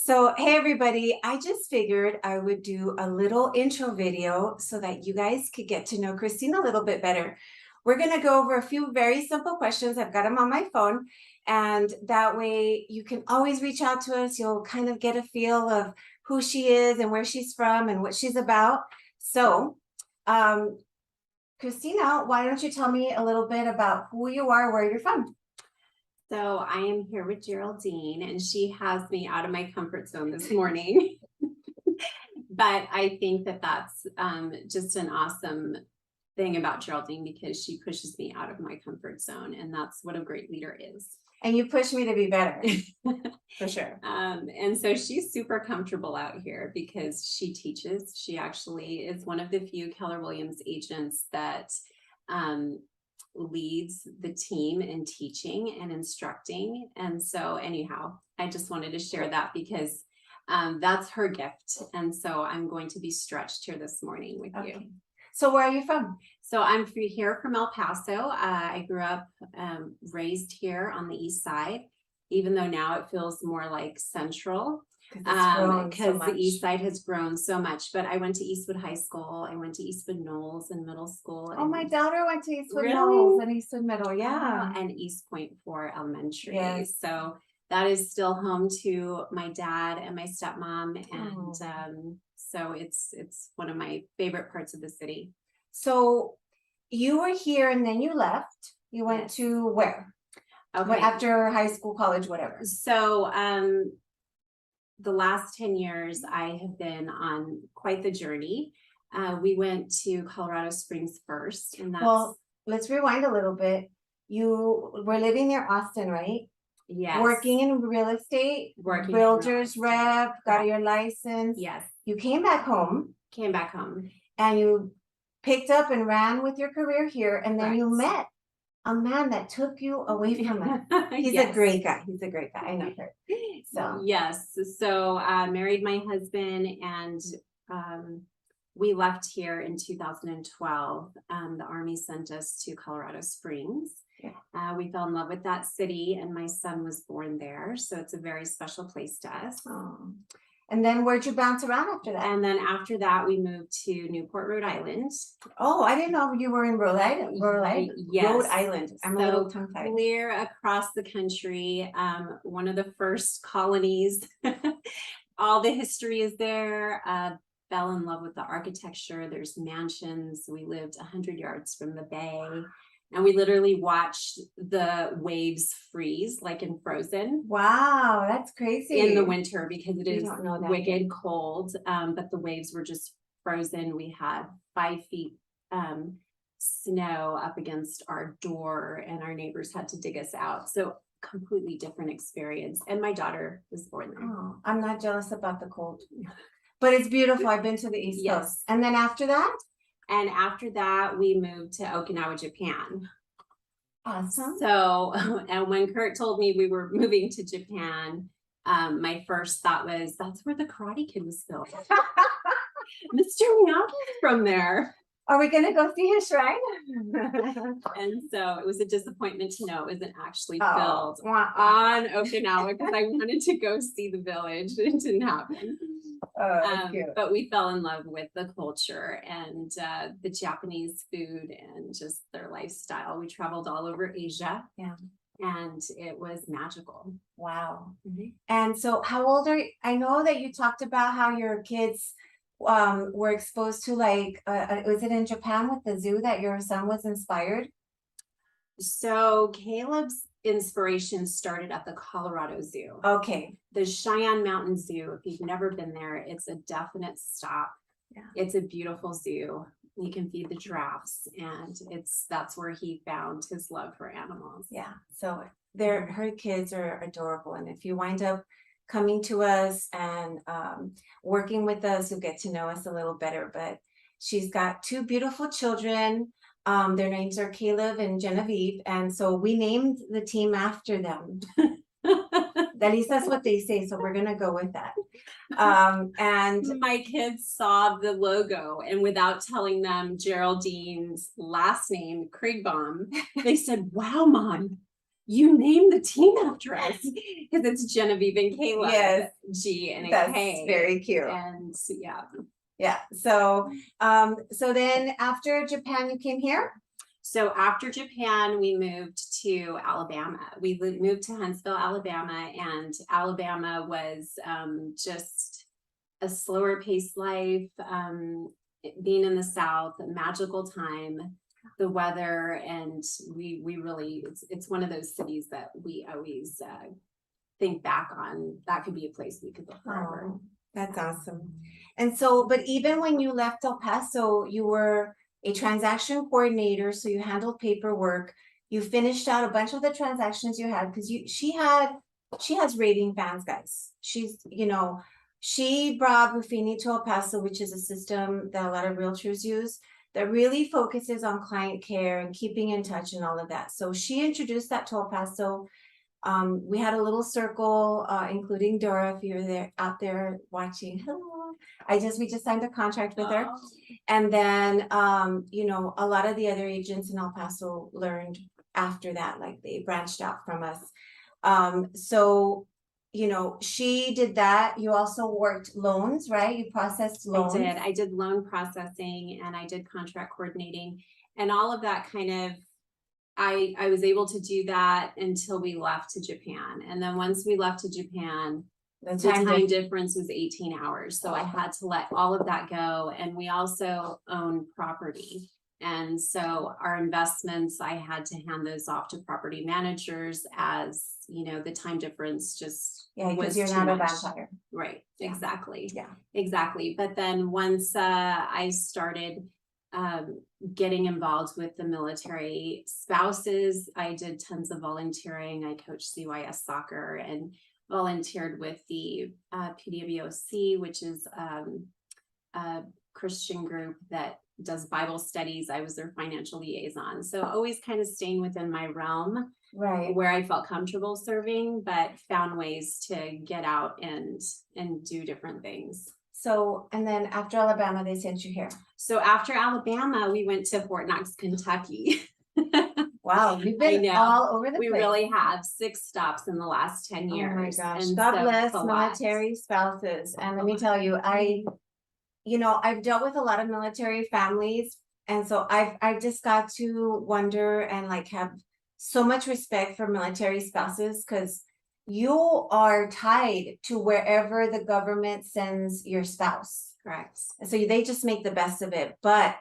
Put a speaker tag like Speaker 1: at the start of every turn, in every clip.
Speaker 1: So, hey everybody, I just figured I would do a little intro video so that you guys could get to know Christina a little bit better. We're going to go over a few very simple questions. I've got them on my phone, and that way you can always reach out to us. You'll kind of get a feel of who she is and where she's from and what she's about. So, Christina, why don't you tell me a little bit about who you are, where you're from?
Speaker 2: So I am here with Geraldine, and she has me out of my comfort zone this morning. But I think that that's just an awesome thing about Geraldine because she pushes me out of my comfort zone, and that's what a great leader is.
Speaker 1: And you push me to be better, for sure.
Speaker 2: And so she's super comfortable out here because she teaches. She actually is one of the few Keller Williams agents that leads the team in teaching and instructing. And so anyhow, I just wanted to share that because that's her gift. And so I'm going to be stretched here this morning with you.
Speaker 1: So where are you from?
Speaker 2: So I'm here from El Paso. I grew up raised here on the east side, even though now it feels more like central. Because the east side has grown so much. But I went to Eastwood High School. I went to Eastwood Knolls in middle school.
Speaker 1: Oh, my daughter went to Eastwood Knolls and Eastwood Middle. Yeah.
Speaker 2: And East Point for elementary.
Speaker 1: Yes.
Speaker 2: So that is still home to my dad and my stepmom. And so it's one of my favorite parts of the city.
Speaker 1: So you were here and then you left. You went to where? Okay. After high school, college, whatever.
Speaker 2: So the last 10 years, I have been on quite the journey. We went to Colorado Springs first. And that's...
Speaker 1: Well, let's rewind a little bit. You were living near Austin, right?
Speaker 2: Yes.
Speaker 1: Working in real estate, realtors rep, got your license.
Speaker 2: Yes.
Speaker 1: You came back home. And you picked up and ran with your career here. And then you met a man that took you away from it. He's a great guy. He's a great guy. I know her. So
Speaker 2: yes. So I married my husband and we left here in 2012. The Army sent us to Colorado Springs. Yeah. We fell in love with that city and my son was born there. So it's a very special place to us.
Speaker 1: Oh. And then where'd you bounce around after that?
Speaker 2: And then after that, we moved to Newport, Rhode Island.
Speaker 1: Oh, I didn't know you were in Rhode Island.
Speaker 2: Yes.
Speaker 1: Rhode Island. I'm a little tongue-tied.
Speaker 2: Clear across the country. One of the first colonies. All the history is there. Fell in love with the architecture. There's mansions. We lived 100 yards from the bay. And we literally watched the waves freeze like in Frozen.
Speaker 1: Wow, that's crazy.
Speaker 2: In the winter because it is wicked cold. But the waves were just frozen. We had 5 feet snow up against our door and our neighbors had to dig us out. So completely different experience. And my daughter was born there.
Speaker 1: Oh, I'm not jealous about the cold. But it's beautiful. I've been to the East Coast. And then after that?
Speaker 2: And after that, we moved to Okinawa, Japan.
Speaker 1: Awesome.
Speaker 2: So, and when Kurt told me we were moving to Japan, my first thought was, that's where the Karate Kid was filmed. Mr. Miyagi's from there.
Speaker 1: Are we going to go see his shrine?
Speaker 2: And so it was a disappointment to know it wasn't actually filmed on Okinawa because I wanted to go see the village. It didn't happen. But we fell in love with the culture and the Japanese food and just their lifestyle. We traveled all over Asia. Yeah. And it was magical.
Speaker 1: Wow. Mm-hmm. And so how old are you? I know that you talked about how your kids were exposed to was it in Japan with the zoo that your son was inspired?
Speaker 2: So Caleb's inspiration started at the Colorado Zoo.
Speaker 1: Okay.
Speaker 2: The Cheyenne Mountain Zoo, if you've never been there, it's a definite stop. Yeah. It's a beautiful zoo. You can feed the giraffes and that's where he found his love for animals.
Speaker 1: Yeah. So her kids are adorable. And if you wind up coming to us and working with us, you'll get to know us a little better. But she's got 2 beautiful children. Their names are Caleb and Genevieve. And so we named the team after them. At least that's what they say. So we're going to go with that. And
Speaker 2: my kids saw the logo and without telling them Geraldine's last name, Kriegbaum, they said, wow, Mom, you name the team after us because it's Genevieve and Caleb.
Speaker 1: Yes.
Speaker 2: G and a
Speaker 1: That's
Speaker 2: K.
Speaker 1: very cute.
Speaker 2: And yeah.
Speaker 1: Yeah. So, so then after Japan, you came here?
Speaker 2: So after Japan, we moved to Alabama. We moved to Huntsville, Alabama, and Alabama was just a slower paced life. Being in the South, a magical time, the weather, and we really, it's one of those cities that we always think back on. That could be a place we could live forever.
Speaker 1: Oh, that's awesome. And so, but even when you left El Paso, you were a transaction coordinator, so you handled paperwork. You finished out a bunch of the transactions you had because she has raving fans, guys. She's, she brought Buffini to El Paso, which is a system that a lot of realtors use that really focuses on client care and keeping in touch and all of that. So she introduced that to El Paso. We had a little circle, including Dora, if you're out there watching. Hello. We just signed a contract with her. And then, a lot of the other agents in El Paso learned after that, like they branched out from us. So, she did that. You also worked loans, right? You processed loans.
Speaker 2: I did loan processing and I did contract coordinating, and all of that kind of, I was able to do that until we left to Japan. And then once we left to Japan, the time difference was 18 hours. So I had to let all of that go. And we also own property. And so our investments, I had to hand those off to property managers as, the time difference just
Speaker 1: was you're not a vampire.
Speaker 2: Right.
Speaker 1: Yeah.
Speaker 2: Exactly.
Speaker 1: Yeah.
Speaker 2: Exactly. But then once I started getting involved with the military spouses, I did tons of volunteering. I coached CYS soccer and volunteered with the PWOC, which is a Christian group that does Bible studies. I was their financial liaison. So always kind of staying within my realm,
Speaker 1: right,
Speaker 2: where I felt comfortable serving, but found ways to get out and do different things.
Speaker 1: So, and then after Alabama, they sent you here.
Speaker 2: So after Alabama, we went to Fort Knox, Kentucky.
Speaker 1: Wow, you've been all over the place.
Speaker 2: We really have 6 stops in the last 10 years.
Speaker 1: Oh my gosh.
Speaker 2: And
Speaker 1: God bless military spouses. And let me tell you, I've dealt with a lot of military families. And so I've just got to wonder and like have so much respect for military spouses because you are tied to wherever the government sends your spouse.
Speaker 2: Correct.
Speaker 1: So they just make the best of it. But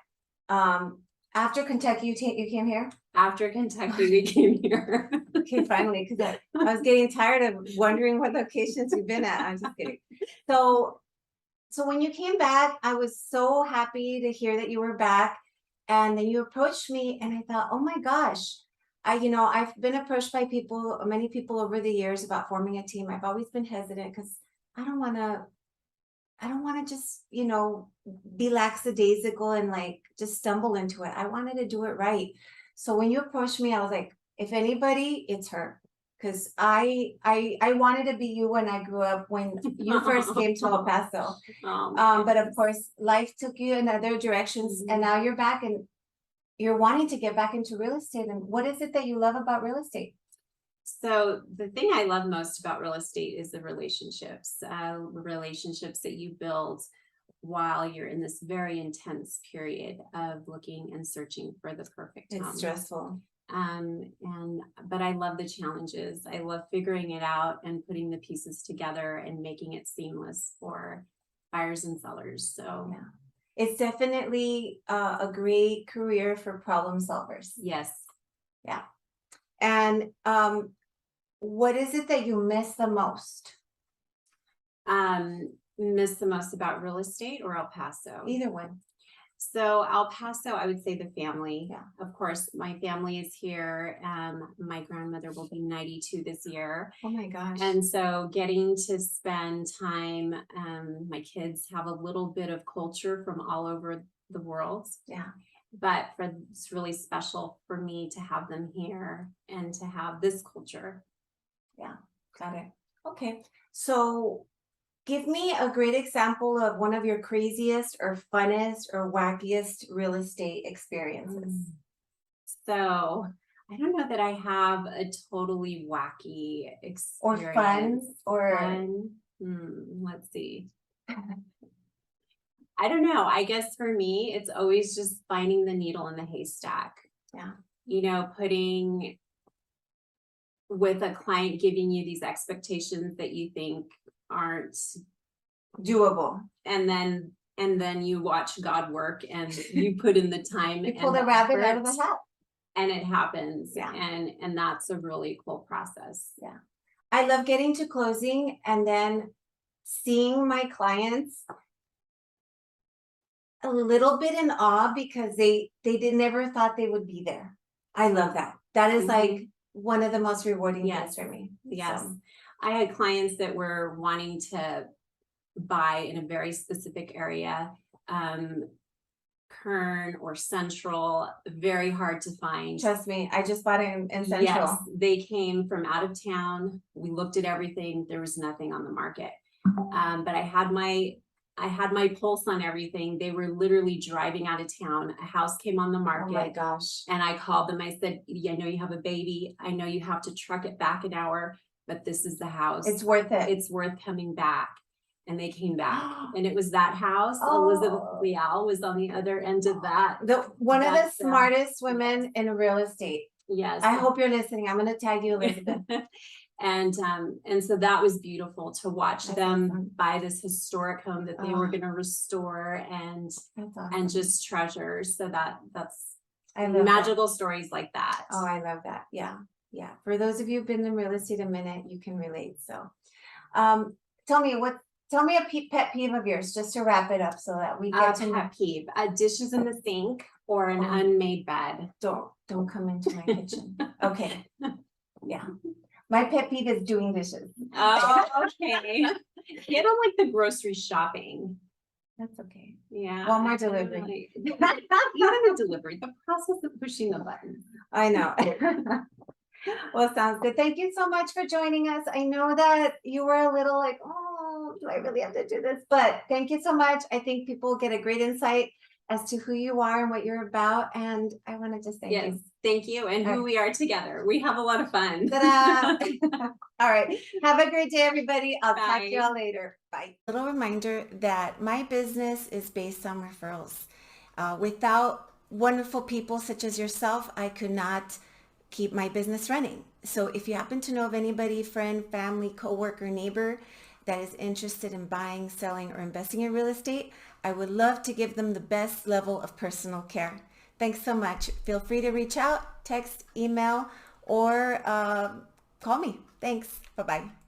Speaker 1: after Kentucky, you came here?
Speaker 2: After Kentucky, we came here.
Speaker 1: Okay, finally, because I was getting tired of wondering what locations you've been at. I'm just kidding. So when you came back, I was so happy to hear that you were back. And then you approached me and I thought, oh my gosh, I've been approached by many people over the years about forming a team. I've always been hesitant because I don't want to just, be lackadaisical and like just stumble into it. I wanted to do it right. So when you approached me, I was like, if anybody, it's her. Because I wanted to be you when I grew up, when you first came to El Paso. But of course, life took you in other directions, and now you're back and you're wanting to get back into real estate. And what is it that you love about real estate?
Speaker 2: So the thing I love most about real estate is the relationships that you build while you're in this very intense period of looking and searching for the perfect home.
Speaker 1: It's stressful.
Speaker 2: But I love the challenges. I love figuring it out and putting the pieces together and making it seamless for buyers and sellers. So
Speaker 1: yeah, it's definitely a great career for problem solvers.
Speaker 2: Yes.
Speaker 1: Yeah. And what is it that you miss the most?
Speaker 2: Miss the most about real estate or El Paso?
Speaker 1: Either one.
Speaker 2: So El Paso, I would say the family.
Speaker 1: Yeah.
Speaker 2: Of course, my family is here. My grandmother will be 92 this year.
Speaker 1: Oh my gosh.
Speaker 2: And so getting to spend time, my kids have a little bit of culture from all over the world.
Speaker 1: Yeah.
Speaker 2: But it's really special for me to have them here and to have this culture.
Speaker 1: Yeah, got it. Okay. So give me a great example of one of your craziest or funnest or wackiest real estate experiences.
Speaker 2: So I don't know that I have a totally wacky
Speaker 1: or
Speaker 2: experience.
Speaker 1: fun or
Speaker 2: Fun. Let's see. I don't know. I guess for me, it's always just finding the needle in the haystack.
Speaker 1: Yeah.
Speaker 2: You know, putting with a client giving you these expectations that you think aren't
Speaker 1: doable.
Speaker 2: And then you watch God work and you put in the time.
Speaker 1: You pull the rabbit out of the hat.
Speaker 2: And it happens.
Speaker 1: Yeah.
Speaker 2: And that's a really cool process.
Speaker 1: Yeah. I love getting to closing and then seeing my clients a little bit in awe because they never thought they would be there. I love that. That is like one of the most rewarding things for me.
Speaker 2: Yes.
Speaker 1: So.
Speaker 2: I had clients that were wanting to buy in a very specific area, Kern or Central, very hard to find.
Speaker 1: Trust me, I just bought it in Central.
Speaker 2: Yes, they came from out of town. We looked at everything. There was nothing on the market. But I had my pulse on everything. They were literally driving out of town. A house came on the market.
Speaker 1: Oh my gosh.
Speaker 2: And I called them. I said, yeah, I know you have a baby. I know you have to truck it back an hour, but this is the house.
Speaker 1: It's worth it.
Speaker 2: It's worth coming back. And they came back. And it was that house. Elizabeth Leal was on the other end of that.
Speaker 1: One of the smartest women in real estate.
Speaker 2: Yes.
Speaker 1: I hope you're listening. I'm going to tag you, Elizabeth.
Speaker 2: And so that was beautiful to watch them buy this historic home that they were going to restore and just treasure. So that's magical stories like that.
Speaker 1: Oh, I love that. Yeah. Yeah. For those of you who've been in real estate a minute, you can relate. So tell me a pet peeve of yours just to wrap it up so that we get to
Speaker 2: pet peeve. Dishes in the sink or an unmade bed.
Speaker 1: Don't come into my kitchen. Okay. Yeah. My pet peeve is doing dishes.
Speaker 2: Oh, okay. You don't like the grocery shopping.
Speaker 1: That's okay.
Speaker 2: Yeah.
Speaker 1: Walmart delivery.
Speaker 2: Even the delivery, the process of pushing the button.
Speaker 1: I know. Well, sounds good. Thank you so much for joining us. I know that you were a little like, oh, do I really have to do this? But thank you so much. I think people get a great insight as to who you are and what you're about. And I want to just thank you.
Speaker 2: Thank you. And who we are together. We have a lot of fun.
Speaker 1: All right. Have a great day, everybody. I'll talk to you all later. Bye. Little reminder that my business is based on referrals. Without wonderful people such as yourself, I could not keep my business running. So if you happen to know of anybody, friend, family, coworker, neighbor that is interested in buying, selling, or investing in real estate, I would love to give them the best level of personal care. Thanks so much. Feel free to reach out, text, email, or call me. Thanks. Bye-bye.